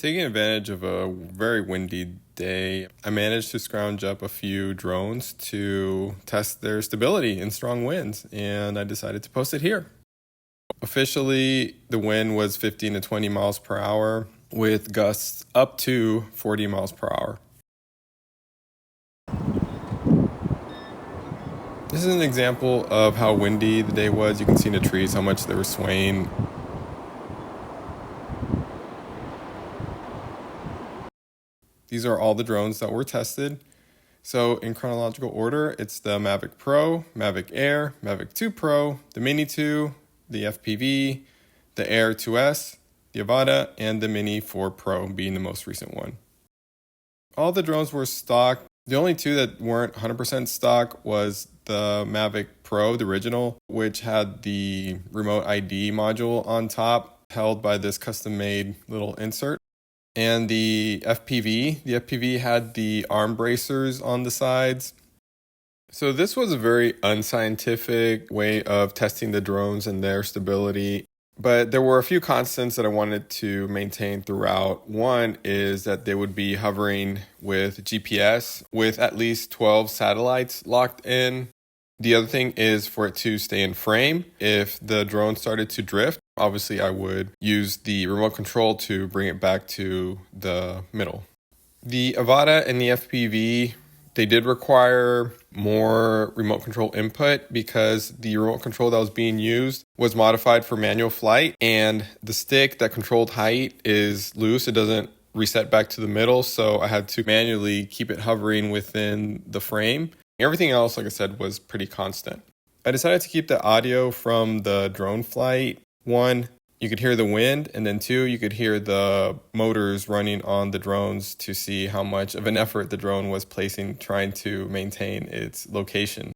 Taking advantage of a very windy day, I managed to scrounge up a few drones to test their stability in strong winds, and I decided to post it here. Officially, the wind was 15 to 20 miles per hour with gusts up to 40 miles per hour. This is an example of how windy the day was. You can see in the trees how much they were swaying. These are all the drones that were tested. So in chronological order, it's the Mavic Pro, Mavic Air, Mavic 2 Pro, the Mini 2, the FPV, the Air 2S, the Avata, and the Mini 4 Pro being the most recent one. All the drones were stock. The only two that weren't 100% stock was the Mavic Pro, the original, which had the remote ID module on top, held by this custom-made little insert. And the FPV had the arm bracers on the sides. So this was a very unscientific way of testing the drones and their stability. But there were a few constants that I wanted to maintain throughout. One is that they would be hovering with GPS with at least 12 satellites locked in. The other thing is for it to stay in frame. If the drone started to drift, obviously I would use the remote control to bring it back to the middle. The Avata and the FPV, they did require more remote control input because the remote control that was being used was modified for manual flight, and the stick that controlled height is loose. It doesn't reset back to the middle, so I had to manually keep it hovering within the frame. Everything else, like I said, was pretty constant. I decided to keep the audio from the drone flight. One, you could hear the wind, and then two, you could hear the motors running on the drones to see how much of an effort the drone was placing trying to maintain its location.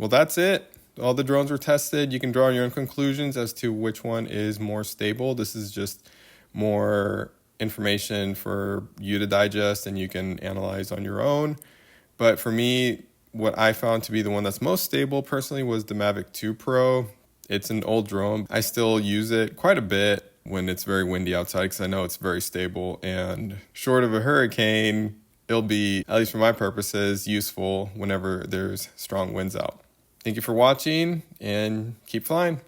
Well, that's it. All the drones were tested. You can draw your own conclusions as to which one is more stable. This is just more information for you to digest and you can analyze on your own. But for me, what I found to be the one that's most stable personally was the Mavic 2 Pro. It's an old drone. I still use it quite a bit when it's very windy outside because I know it's very stable, and short of a hurricane, it'll be, at least for my purposes, useful whenever there's strong winds out. Thank you for watching and keep flying.